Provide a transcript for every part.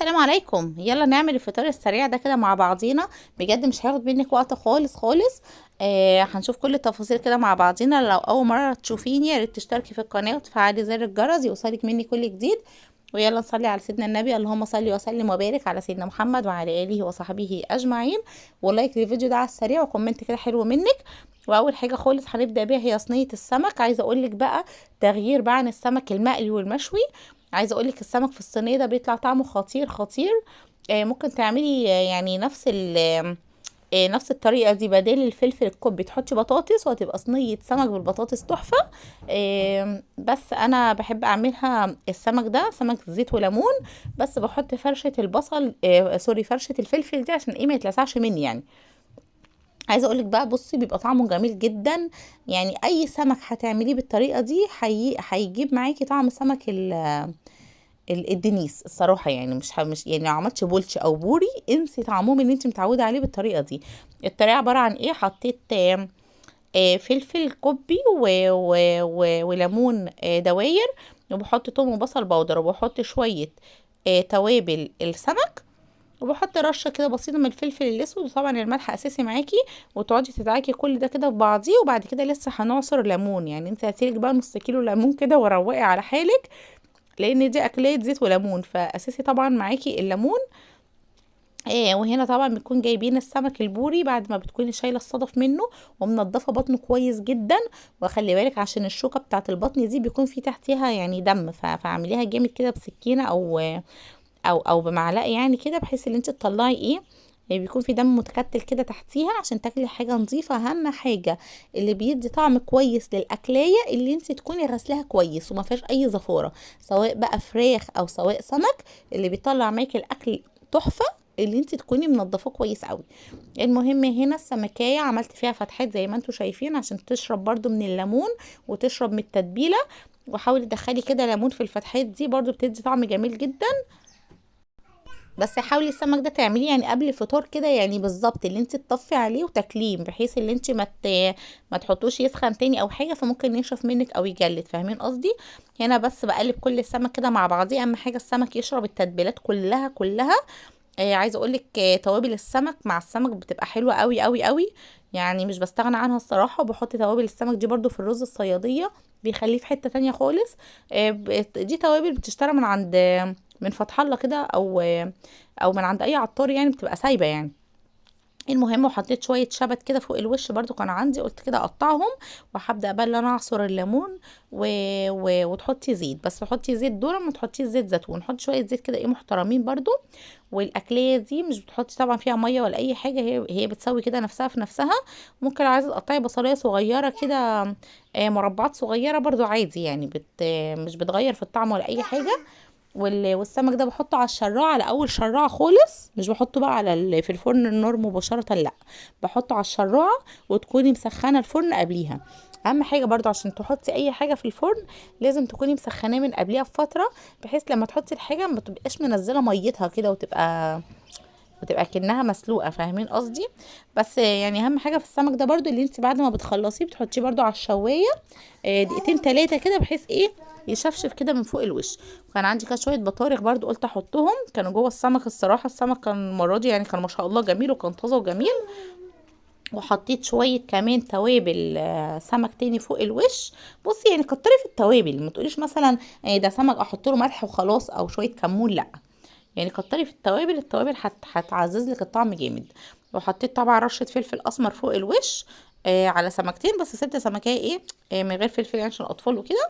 السلام عليكم. يلا نعمل الفطار السريع ده كده مع بعضينا. بجد مش هياخد منك وقت خالص خالص. هنشوف كل التفاصيل كده مع بعضينا. لو اول مره تشوفيني يا ريت تشتركي في القناه وتفعلي زر الجرس يوصلك مني كل جديد. ويلا نصلي على سيدنا النبي. اللهم صل وسلم وبارك على سيدنا محمد وعلى اله وصحبه اجمعين. ولايك للفيديو ده على السريع وكومنت كده حلو منك. واول حاجه خالص هنبدا بيها هي صينيه السمك. عايزه اقولك بقى تغيير بقى عن السمك المقلي والمشوي. عايزه اقولك السمك في الصينيه ده بيطلع طعمه خطير خطير. ممكن تعملي يعني نفس الطريقه دي بدل الفلفل الكوب تحطي بطاطس وهتبقى صينيه سمك بالبطاطس تحفه. بس انا بحب اعملها السمك ده سمك زيت وليمون. بس بحط فرشه البصل سوري فرشه الفلفل دي عشان ايه ما يتلسعش مني يعني. عايزه اقولك بقى بصي بيبقى طعمه جميل جدا. يعني اي سمك هتعمليه بالطريقه دي هيجيب معاكي طعم سمك الدنيس الصراحه. يعني مش يعني لو عملتش بولش او بوري انسي طعمهم اللي انت متعوده عليه بالطريقه دي. الطريقه عباره عن ايه؟ حطيت فلفل كوبي وليمون دواير. وبحط توم وبصل بودر وبحط شويه توابل السمك. وبحط رشه كده بسيطه من الفلفل الاسود وطبعا الملح اساسي معاكي. وتقعدي تدعكي كل ده كده في بعضيه وبعد كده لسه هنعصر ليمون. يعني انت هتسيلك بقى نص كيلو ليمون كده وروقي على حالك. لان دي اكليه زيت وليمون فاساسي طبعا معاكي الليمون. وهنا طبعا بنكون جايبين السمك البوري بعد ما بتكوني شايله الصدف منه ومنضفه بطنه كويس جدا. وخلي بالك عشان الشوكه بتاعه البطن دي بيكون في تحتها يعني دم فاعمليها جامد كده بسكينه او بمعلقه يعني كده بحيث ان انت تطلعي ايه. بيكون في دم متكتل كده تحتيها عشان تاكلي حاجه نظيفه. اهم حاجه اللي بيدي طعم كويس للاكلايه اللي انت تكوني غسلاها كويس وما فيهاش اي زفاره سواء بقى فراخ او سواء سمك. اللي بيطلع معاكي الاكل تحفه اللي انت تكوني منضفاه كويس قوي. المهم هنا السمكية عملت فيها فتحات زي ما انتوا شايفين عشان تشرب برضو من الليمون وتشرب من التتبيله. وحاولي تدخلي كده ليمون في الفتحات دي برضو بتدي طعم جميل جدا. بس حاولي السمك ده تعمليه يعني قبل الفطار كده يعني بالظبط اللي انت تطفي عليه وتاكليه بحيث اللي انت ما تحطوش يسخن تاني او حاجه فممكن ينشف منك او يجلد. فاهمين قصدي؟ هنا بس بقلب كل السمك كده مع بعضيه. اهم حاجه السمك يشرب التتبيلات كلها كلها. عايزه اقولك توابل السمك مع السمك بتبقى حلوه قوي قوي قوي. يعني مش بستغنى عنها الصراحه. وبحط توابل السمك دي برضو في الرز الصياديه بيخليه في حته تانية خالص. دي توابل بتشترى من عند من فتح الله كده او من عند اي عطار يعني بتبقى سايبه يعني. المهم وحطيت شويه شبت كده فوق الوش برضو كان عندي قلت كده اقطعهم. وهبدا بقى ان انا اعصر الليمون وتحطي زيت. بس تحطي زيت ذره ما تحطيش زيت زيتون. حطي شويه زيت كده ايه محترمين برضو. والاكليه دي مش بتحطي طبعا فيها ميه ولا اي حاجه. هي بتسوي كده نفسها في نفسها. ممكن لو عايزه تقطعي بصلايه صغيره كده مربعات صغيره برضو عادي يعني مش بتغير في الطعم ولا اي حاجه. والسمك ده بحطه على الشراع على اول شراع خالص. مش بحطه بقى على في الفرن النار مباشره لا. بحطه على الشراع وتكوني مسخنه الفرن قبليها. اهم حاجه برضو عشان تحطي اي حاجه في الفرن لازم تكوني مسخناه من قبليها بفتره بحيث لما تحطي الحاجه ما تبقاش منزله ميتها كده وتبقى كأنها مسلوقه. فاهمين قصدي؟ بس يعني اهم حاجه في السمك ده برضو اللي انت بعد ما بتخلصيه بتحطيه برضو على الشوايه دقيقتين تلاتة كده بحيث ايه يشفشف كده من فوق الوش. وكان عندي كده شويه بطارخ برضو قلت احطهم كانوا جوه السمك. الصراحه السمك كان المره دي يعني كان ما شاء الله جميل وكان طازه وجميل. وحطيت شويه كمان توابل سمك تاني فوق الوش. بصي يعني كتري في التوابل ما تقوليش مثلا ده سمك احط له ملح وخلاص او شويه كمون لا. يعني كتري في التوابل. التوابل هتعزز لك الطعم جامد. وحطيت طبعا رشه فلفل اسمر فوق الوش على سمكتين. بس سبت سمكيه ايه من غير فلفل يعني عشان الاطفال وكده.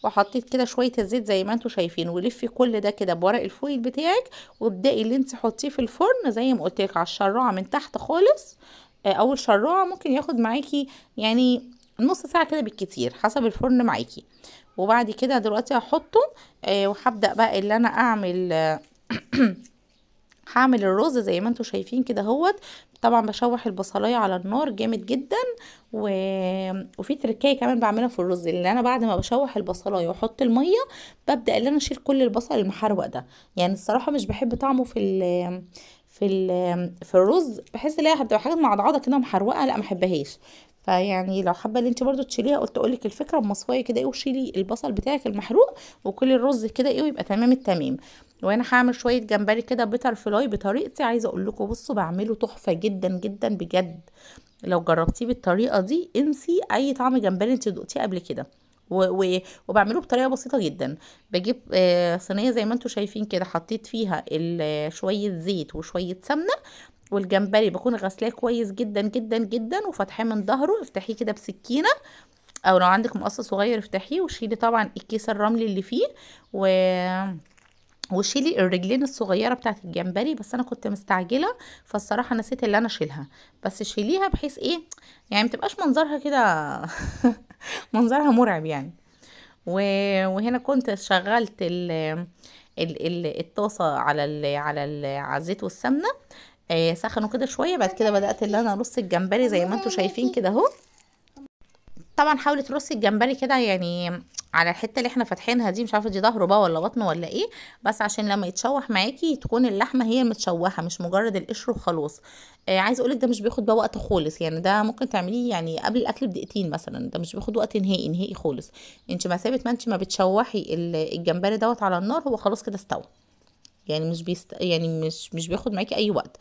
وحطيت كده شويه الزيت زي ما انتم شايفين ولفي كل ده كده بورق الفويل بتاعك. وابدأي اللي انت حطيه في الفرن زي ما قلت لك على الشراعه من تحت خالص. اول شراعه ممكن ياخد معاكي يعني نص ساعه كده بالكتير حسب الفرن معاكي. وبعد كده دلوقتي هحطه وهبدأ بقى اللي انا اعمل هعمل الرز زي ما انتم شايفين كده اهوت. طبعا بشوح البصلايه على النار جامد جدا و... وفي تركايه كمان بعملها في الرز اللي انا بعد ما بشوح البصلايه واحط الميه ببدا ان انا اشيل كل البصل المحروق ده. يعني الصراحه مش بحب طعمه في الرز. بحس ان هي هتبقى حاجه معضعضه كده محروقه لا ما احبهاش. فيعني لو حابه ان انت برضو تشيليها قلت اقولك الفكره بمصفايه كده ايه وشيلي البصل بتاعك المحروق وكل الرز كده ايه ويبقى تمام التمام. وانا هعمل شويه جمبري كده بيتر فلاي بطريقتي. عايزه اقول لكم بصوا بعمله تحفه جدا جدا بجد. لو جربتيه بالطريقه دي انسي اي طعم جمبري انت دقتيه قبل كده. وبعمله بطريقه بسيطه جدا. بجيب صينيه زي ما انتم شايفين كده، حطيت فيها شويه زيت وشويه سمنه، والجمبري بكون غسلاه كويس جدا جدا جدا وفتحاه من ظهره. افتحيه كده بسكينه، او لو عندك مقص صغير افتحيه، وشيلي طبعا الكيس الرملي اللي فيه، و وشيلي الرجلين الصغيره بتاعت الجمبري. بس انا كنت مستعجله فالصراحه نسيت اللي انا اشيلها. بس شيليها بحيث ايه، يعني متبقاش منظرها كده منظرها مرعب يعني. وهنا كنت شغلت الطاسه على الزيت والسمنه. سخنوا كده شويه. بعد كده بدات اللي انا ارص الجمبري زي ما انتم شايفين كده اهو. طبعا حاولي ترصي الجمبري كده يعني على الحته اللي احنا فاتحينها دي، مش عارفه دي ظهره بقى ولا بطنه ولا ايه، بس عشان لما يتشوح معاكي تكون اللحمه هي المتشوحه مش مجرد القشر وخلاص. عايزه اقولك ده مش بياخد بقى وقت خالص، يعني ده ممكن تعمليه يعني قبل الاكل بدقيقتين مثلا، ده مش بياخد وقت نهائي نهائي خالص. انت مسافه ما انت ما بتشوحي الجمبري دوت على النار هو خلاص كده استوى. يعني يعني مش بياخد معاكي اي وقت.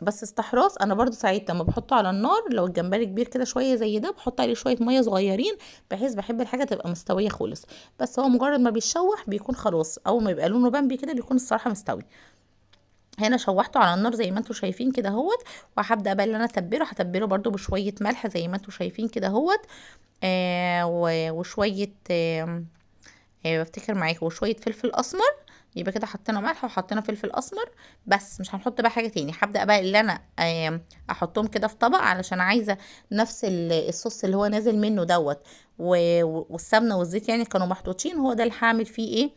بس استحراص انا برضو ساعات لما بحطه على النار، لو الجمبري كبير كده شويه زي ده بحط عليه شويه ميه صغيرين، بحيث بحب الحاجه تبقى مستويه خالص. بس هو مجرد ما بيشوح بيكون خلاص، اول ما يبقى لونه بامبي كده بيكون الصراحه مستوي. هنا شوحته على النار زي ما انتم شايفين كده اهوت. وهبدا بقى اللي انا اتبله، هتبله برضو بشويه ملح زي ما انتم شايفين كده اهوت. وشويه بفتكر معاكم وشويه فلفل اسمر. يبقى كده حطينا ملح وحطينا فلفل اسمر. بس مش هنحط بقى حاجه تاني. هبدا بقى اللي انا احطهم كده في طبق، علشان عايزه نفس الصوص اللي هو نازل منه دوت والسمنه والزيت يعني كانوا محطوطين، هو ده اللي هعمل فيه ايه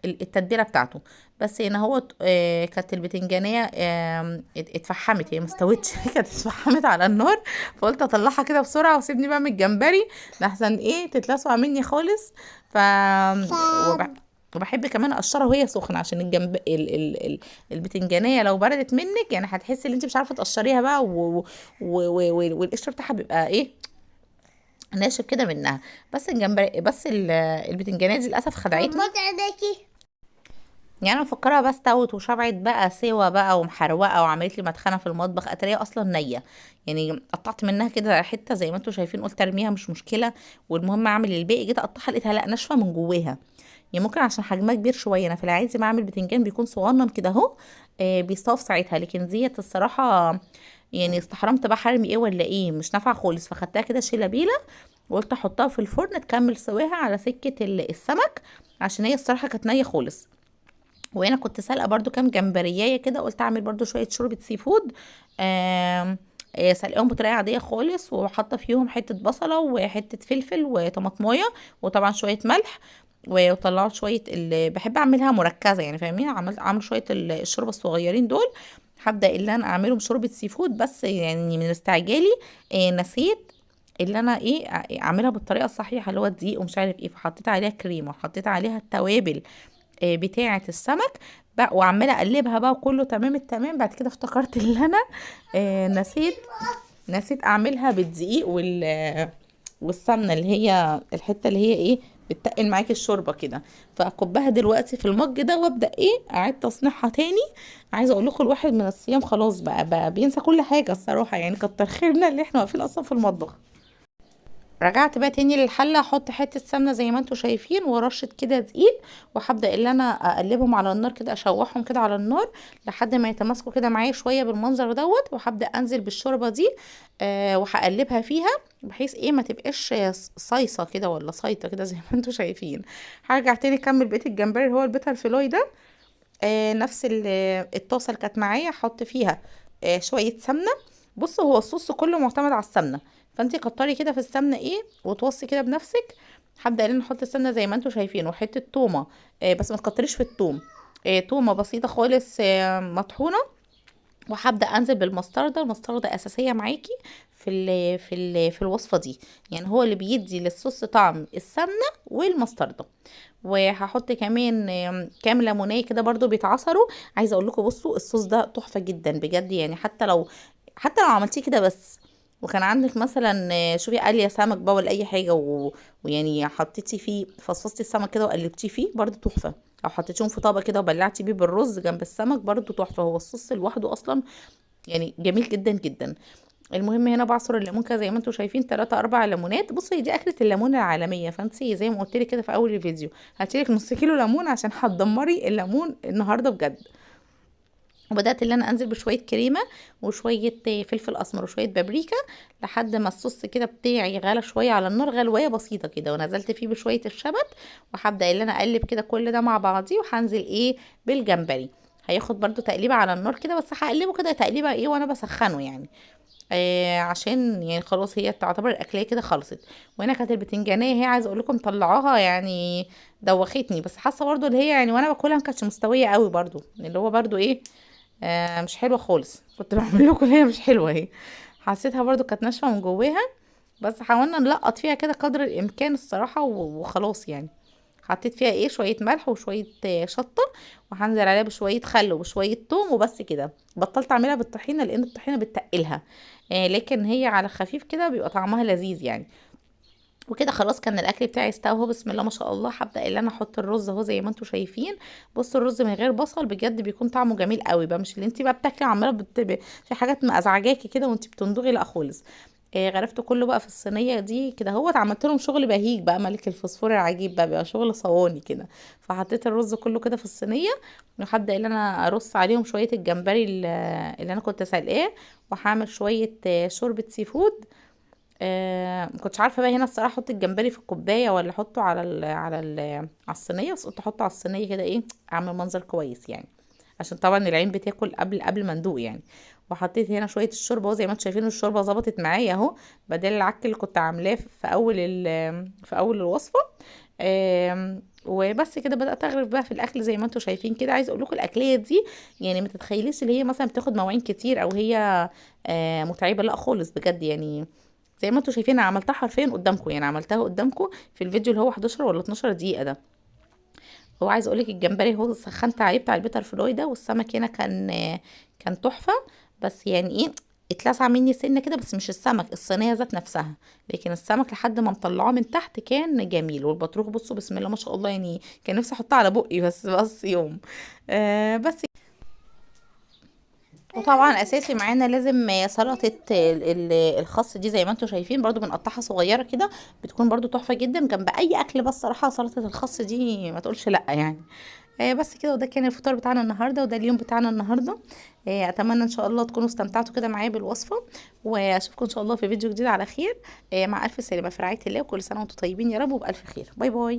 التتبيله بتاعته. بس هنا هو كانت البتنجانيه اتفحمت، هي ما استوتش كانت اتفحمت على النار. فقلت اطلعها كده بسرعه وسيبني بقى من الجمبري لحسن ايه تتلسع مني خالص. ف وبحب كمان اقشرها وهي سخنه، عشان البتنجانيه لو بردت منك يعني هتحسي ان انت مش عارفه تقشريها بقى والقشر بتاعها بيبقى ايه ناشف كده منها. بس الجمبري بس البتنجانيه دي للاسف خدعتنا. يعني انا مفكرها بس استوت وشبعت بقى سوا بقى ومحروقه وعملت لي مدخنه في المطبخ، اتاريها اصلا نيه. يعني قطعت منها كده حته زي ما انتم شايفين، قلت ارميها مش مشكله والمهم اعمل الباقي. جيت اقطعها لقيتها لا ناشفه من جواها. يعني ممكن عشان حجمها كبير شويه، انا في العادي بعمل بتنجان بيكون صغنن كده اهو بيستوي في ساعتها، لكن ديت الصراحه يعني استحرمت بقى حرمي ايه ولا ايه مش نافعه خالص، فخدتها كده شيلابيله وقلت احطها في الفرن تكمل سواها على سكه السمك، عشان هي الصراحه كانت نيه خالص. وهنا كنت سالقه برضو كام جمبريايه كده، قلت اعمل برضو شويه شوربه سي فود. آم، سلقاهم بطريقه عاديه خالص، وحاطه فيهم حته بصله وحته فلفل وطماطمايه وطبعا شويه ملح. وطلعت شويه اللي بحب اعملها مركزه يعني فاهمين، عمل شويه الشوربه الصغيرين دول. هبدا اللي انا اعملهم شوربه سي فود، بس يعني من استعجالي نسيت اللي انا ايه اعملها بالطريقه الصحيحه اللي هو الدقيق ومش عارف ايه، فحطيت عليها كريمه وحطيت عليها التوابل بتاعه السمك بقى، وعماله اقلبها بقى وكله تمام التمام. بعد كده افتكرت ان انا نسيت اعملها بالدقيق والسمنه اللي هي الحته اللي هي ايه بتتقل معاكي الشوربه كده. فاكبها دلوقتي في المج ده وابدا ايه اعيد تصنيعها تاني. عايزه اقول لكم الواحد من الصيام خلاص بقى بينسى كل حاجه الصراحه، يعني كتر خيرنا اللي احنا واقفين اصلا في المطبخ. رجعت بقى تاني للحله، احط حته سمنه زي ما انتم شايفين ورشه كده دقيق، وهبدا اللي انا اقلبهم على النار كده اشوحهم كده على النار لحد ما يتماسكوا كده معايا شويه بالمنظر دوت. وهبدا انزل بالشوربه دي وهقلبها فيها بحيث ايه ما تبقاش صيصه كده ولا صيطه كده زي ما انتم شايفين. هرجع تاني اكمل بقيه الجمبري اللي هو البيتر فلوي ده. نفس الطاسه اللي كانت معايا احط فيها شويه سمنه. بصوا هو الصوص كله معتمد على السمنه، فانتي كتري كده في السمنه ايه وتوصي كده بنفسك. هبدا ان نحط السمنه زي ما انتم شايفين وحته تومه بس ما تكتريش في التوم. تومه بسيطه خالص مطحونه. وهبدا انزل بالمستردة. المستردة اساسيه معاكي في الوصفه دي، يعني هو اللي بيدي للصوص طعم السمنه والمستردة. وهحط كمان كام ليمونيه كده برضو بيتعصروا. عايزه اقول لكم بصوا الصوص ده تحفه جدا بجد، يعني حتى لو عملتيه كده بس، وكان عندك مثلا شوفي قليه سمك بقى ولا اي حاجه ويعني حطيتي فيه فصفصتي السمك كده وقلبتيه فيه برضو تحفه. او حطيتيهم في طبق كده وبلعتي بيه بالرز جنب السمك برضو تحفه. هو الصوص لوحده اصلا يعني جميل جدا جدا. المهم هنا بعصر الليمون كده زي ما انتم شايفين 3 4 ليمونات. بصي دي اكله الليمون العالميه، فانت زي ما قلت لك كده في اول الفيديو هاتيلك نص كيلو ليمون عشان هتدمري الليمون النهارده بجد. وبدات ان انا انزل بشويه كريمه وشويه فلفل اسمر وشويه بابريكا لحد ما الصوص كده بتاعي غلى شويه على النار غلوايه بسيطه كده، ونزلت فيه بشويه الشبت. وهبدا ان انا اقلب كده كل ده مع بعضيه، وهنزل ايه بالجمبري. هياخد برضو تقليبه على النار كده، بس هقلبه كده تقليبه ايه وانا بسخنه يعني. عشان يعني خلاص هي تعتبر الاكليه كده خلصت. وهنا كانت البتنجانيه هي عايزه اقول لكم طلعوها يعني دوختني، بس حاسه برضو اللي هي يعني وانا باكلها ما كانتش مستويه قوي برضو، اللي هو برضو ايه مش حلوه خالص. كنت بعمل لكم هي مش حلوه اهي، حسيتها برضو كانت ناشفه من جواها. بس حاولنا نلقط فيها كده قدر الامكان الصراحه وخلاص يعني. حطيت فيها ايه شويه ملح وشويه شطه، وهنزل عليها بشويه خل وبشويه توم وبس كده. بطلت اعملها بالطحينه لان الطحينه بتتقلها، لكن هي على خفيف كده بيبقى طعمها لذيذ يعني. وكده خلاص كان الاكل بتاعي استوى اهو، بسم الله ما شاء الله. هبدا ان انا احط الرز اهو زي ما انتم شايفين. بصوا الرز من غير بصل بجد بيكون طعمه جميل قوي بقى، مش اللي انت بقى بتاكلي عماله في حاجات مزعجاكي كده وانت بتندغي، لا خالص. غرفته كله بقى في الصينيه دي كده اهوت. عملت لهم شغل بهيج بقى ملك الفوسفور العجيب بقى، بيبقى شغل صواني كده. فحطيت الرز كله كده في الصينيه، وهبدا ان انا ارص عليهم شويه الجمبري اللي انا كنت سلقاه. وهعمل شويه شوربه سي فود. ما كنتش عارفه بقى هنا الصراحه احط الجمبري في الكوبايه ولا احطه على الصينيه، بس قلت احطه على الصينيه كده ايه اعمل منظر كويس يعني، عشان طبعا العين بتاكل قبل ما ندوق يعني. وحطيت هنا شويه الشوربه اهو زي ما انتم شايفين الشوربه ظبطت معايا اهو، بدل العك اللي كنت عاملاه في اول الوصفه. وبس كده بدات اغرف بقى في الاكل زي ما انتم شايفين كده. عايزه اقول لكم الاكليه دي يعني ما تتخيليش اللي هي مثلا بتاخد مواعين كتير او هي متعبه، لا خالص بجد يعني. زي ما انتم شايفين انا عملتها حرفيا قدامكم، يعني عملتها قدامكم في الفيديو اللي هو 11 ولا 12 دقيقه ده. هو عايز اقولك الجمبري هو سخنت عليه بتاع البيتر فلوي ده، والسمك هنا كان تحفه. بس يعني ايه اتلسع مني سنه كده، بس مش السمك، الصينيه ذات نفسها. لكن السمك لحد ما مطلعاه من تحت كان جميل. والبطروخ بصوا بسم الله ما شاء الله، يعني كان نفسي احطها على بقي بس يوم. بس. وطبعا اساسي معانا لازم سلطه الخس دي زي ما انتم شايفين برضو بنقطعها صغيره كده، بتكون برضو تحفه جدا جنب اي اكل. بس صراحه سلطه الخس دي ما تقولش لا يعني. بس كده، وده كان الفطار بتاعنا النهارده، وده اليوم بتاعنا النهارده. اتمنى ان شاء الله تكونوا استمتعتوا كده معايا بالوصفه، واشوفكم ان شاء الله في فيديو جديد على خير. مع الف سلامه في رعايه الله، وكل سنه وانتم طيبين يا رب وبالف خير. باي باي.